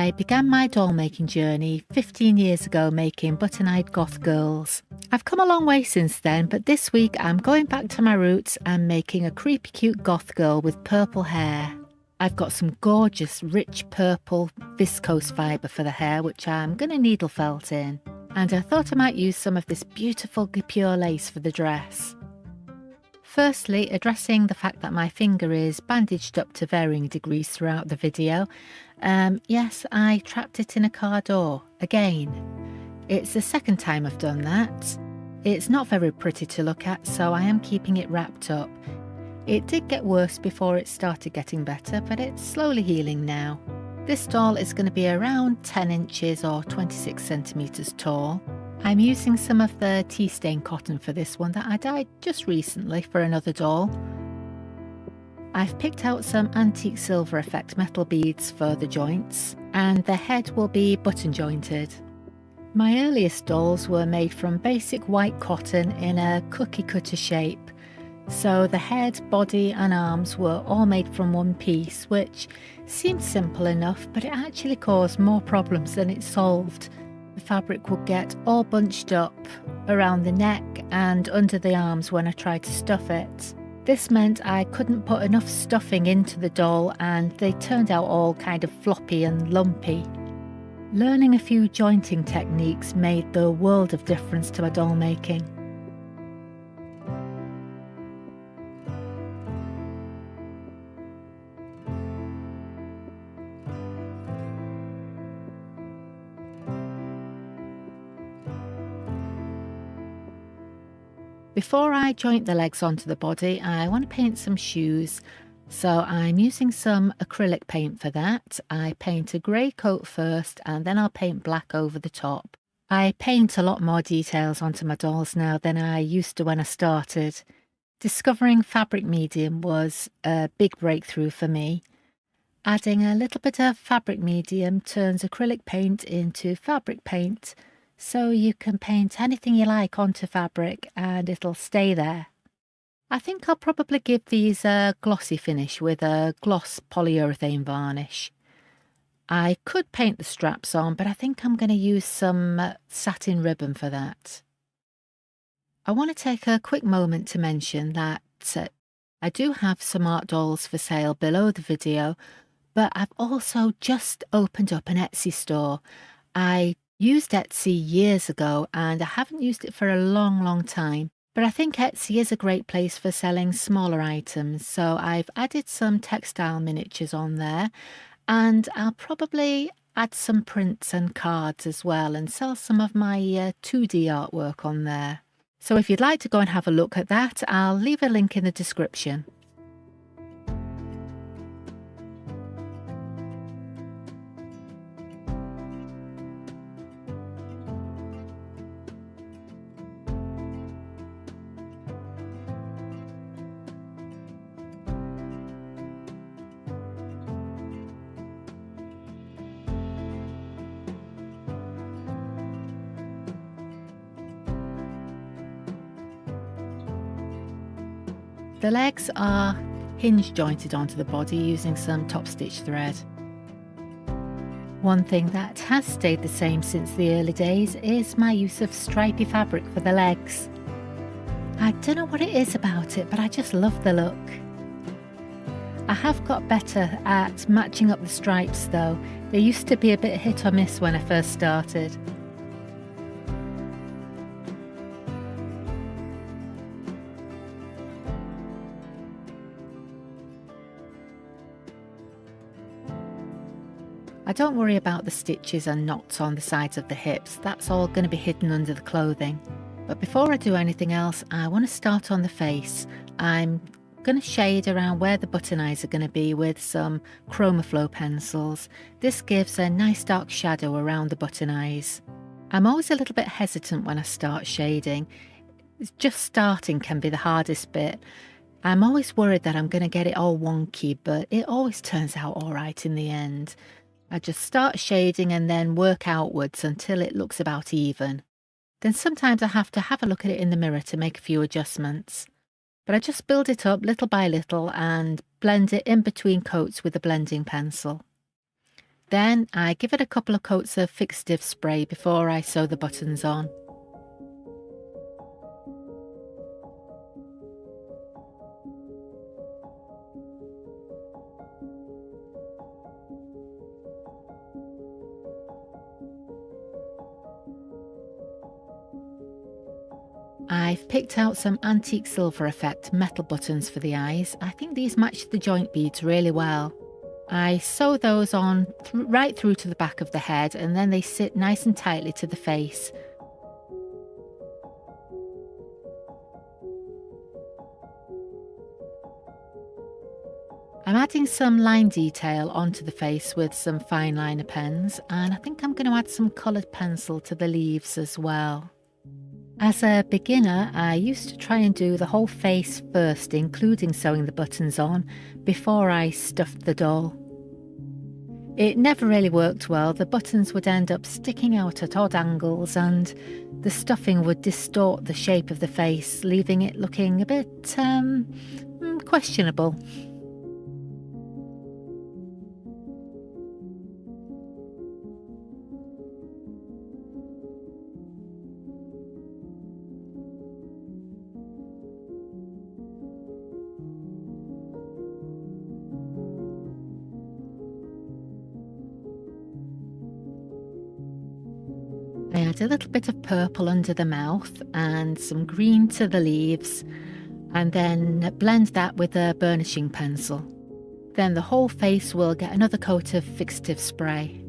I began my doll making journey 15 years ago making button-eyed goth girls. I've come a long way since then, but this week I'm going back to my roots and making a creepy cute goth girl with purple hair. I've got some gorgeous rich purple viscose fibre for the hair, which I'm going to needle felt in. And I thought I might use some of this beautiful guipure lace for the dress. Firstly, addressing the fact that my finger is bandaged up to varying degrees throughout the video. Yes, I trapped it in a car door, again. It's the second time I've done that. It's not very pretty to look at, so I am keeping it wrapped up. It did get worse before it started getting better, but it's slowly healing now. This doll is going to be around 10 inches or 26 centimetres tall. I'm using some of the tea stain cotton for this one that I dyed just recently for another doll. I've picked out some antique silver effect metal beads for the joints, and the head will be button jointed. My earliest dolls were made from basic white cotton in a cookie cutter shape. So the head, body and arms were all made from one piece, which seemed simple enough, but it actually caused more problems than it solved. The fabric would get all bunched up around the neck and under the arms when I tried to stuff it. This meant I couldn't put enough stuffing into the doll and they turned out all kind of floppy and lumpy. Learning a few jointing techniques made the world of difference to my doll making. Before I joint the legs onto the body, I want to paint some shoes. So I'm using some acrylic paint for that. I paint a grey coat first and then I'll paint black over the top. I paint a lot more details onto my dolls now than I used to when I started. Discovering fabric medium was a big breakthrough for me. Adding a little bit of fabric medium turns acrylic paint into fabric paint. So you can paint anything you like onto fabric and it'll stay there. I think I'll probably give these a glossy finish with a gloss polyurethane varnish. I could paint the straps on, but I think I'm going to use some satin ribbon for that. I want to take a quick moment to mention that I do have some art dolls for sale below the video, but I've also just opened up an Etsy store. I used Etsy years ago and I haven't used it for a long time, but I think Etsy is a great place for selling smaller items, so I've added some textile miniatures on there and I'll probably add some prints and cards as well and sell some of my 2D artwork on there. So if you'd like to go and have a look at that, I'll leave a link in the description. The legs are hinge jointed onto the body using some top stitch thread. One thing that has stayed the same since the early days is my use of stripy fabric for the legs. I don't know what it is about it, but I just love the look. I have got better at matching up the stripes though. They used to be a bit hit or miss when I first started. I don't worry about the stitches and knots on the sides of the hips, that's all going to be hidden under the clothing. But before I do anything else, I want to start on the face. I'm going to shade around where the button eyes are going to be with some Chromaflow pencils. This gives a nice dark shadow around the button eyes. I'm always a little bit hesitant when I start shading. Just starting can be the hardest bit. I'm always worried that I'm going to get it all wonky, but it always turns out all right in the end. I just start shading and then work outwards until it looks about even. Then sometimes I have to have a look at it in the mirror to make a few adjustments. But I just build it up little by little and blend it in between coats with a blending pencil. Then I give it a couple of coats of fixative spray before I sew the buttons on. I've picked out some antique silver effect metal buttons for the eyes. I think these match the joint beads really well. I sew those on right through to the back of the head, and then they sit nice and tightly to the face. I'm adding some line detail onto the face with some fine liner pens, and I think I'm going to add some coloured pencil to the leaves as well. As a beginner, I used to try and do the whole face first, including sewing the buttons on, before I stuffed the doll. It never really worked well. The buttons would end up sticking out at odd angles, and the stuffing would distort the shape of the face, leaving it looking a bit questionable. I add a little bit of purple under the mouth and some green to the leaves, and then blend that with a burnishing pencil. Then the whole face will get another coat of fixative spray.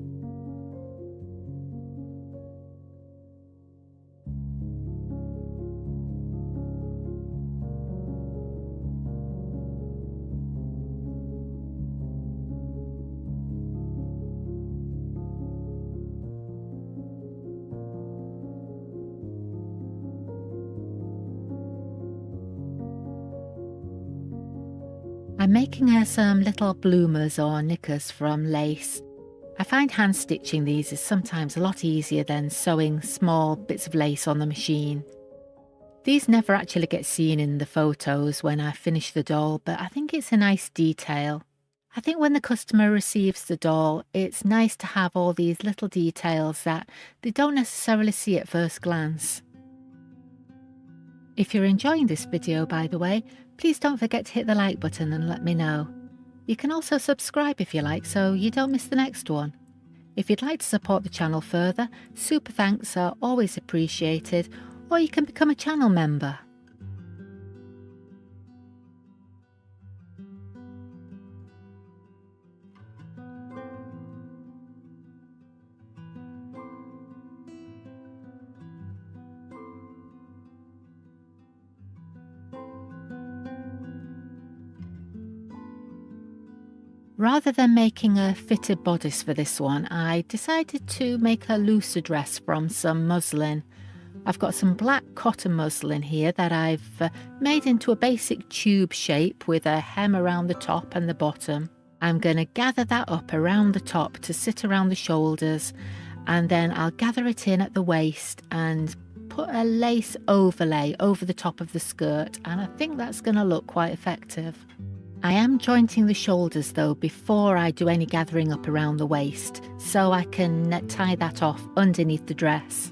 I'm making her some little bloomers or knickers from lace. I find hand stitching these is sometimes a lot easier than sewing small bits of lace on the machine. These never actually get seen in the photos when I finish the doll, but I think it's a nice detail. I think when the customer receives the doll, it's nice to have all these little details that they don't necessarily see at first glance. If you're enjoying this video, by the way, please don't forget to hit the like button and let me know. You can also subscribe if you like, so you don't miss the next one. If you'd like to support the channel further, super thanks are always appreciated, or you can become a channel member. Rather than making a fitted bodice for this one, I decided to make a looser dress from some muslin. I've got some black cotton muslin here that I've made into a basic tube shape with a hem around the top and the bottom. I'm going to gather that up around the top to sit around the shoulders, and then I'll gather it in at the waist and put a lace overlay over the top of the skirt, and I think that's going to look quite effective. I am jointing the shoulders though before I do any gathering up around the waist, so I can tie that off underneath the dress.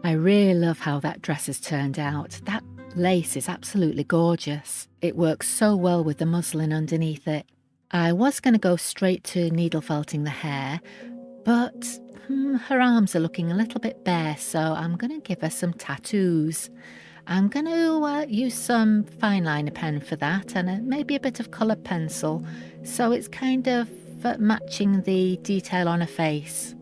I really love how that dress has turned out. That lace is absolutely gorgeous. It works so well with the muslin underneath it. I was going to go straight to needle felting the hair, but her arms are looking a little bit bare, so I'm going to give her some tattoos. I'm going to use some fine liner pen for that, and maybe a bit of coloured pencil, so it's kind of matching the detail on her face.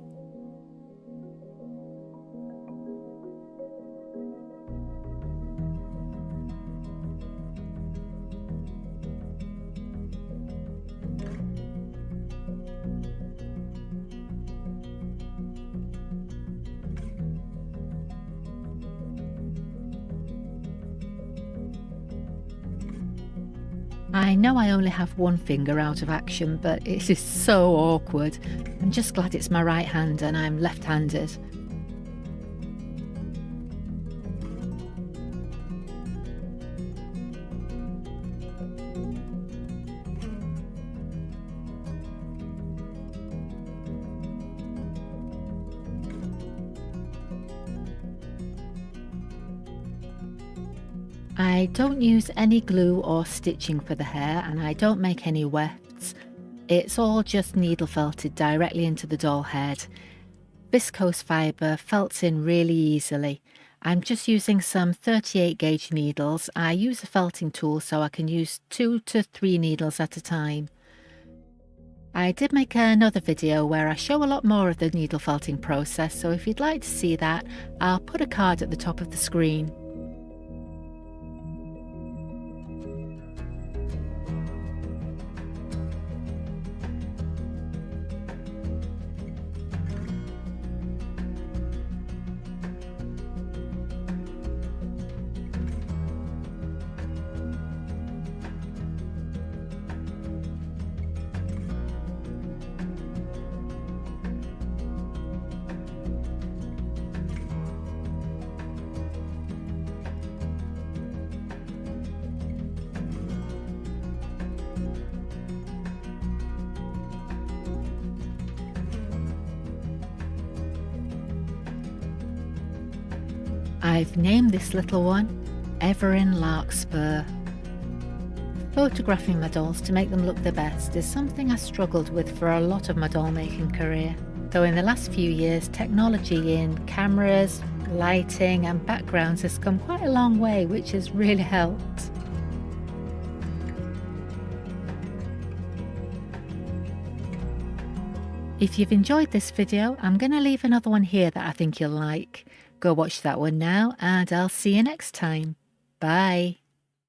I know I only have one finger out of action, but it is so awkward. I'm just glad it's my right hand and I'm left-handed. I don't use any glue or stitching for the hair, and I don't make any wefts. It's all just needle felted directly into the doll head. Viscose fibre felts in really easily. I'm just using some 38 gauge needles. I use a felting tool so I can use 2 to 3 needles at a time. I did make another video where I show a lot more of the needle felting process, so if you'd like to see that, I'll put a card at the top of the screen. I've named this little one Everin Larkspur. Photographing my dolls to make them look the best is something I struggled with for a lot of my doll making career. Though in the last few years, technology in cameras, lighting and backgrounds has come quite a long way, which has really helped. If you've enjoyed this video, I'm going to leave another one here that I think you'll like. Go watch that one now, and I'll see you next time. Bye.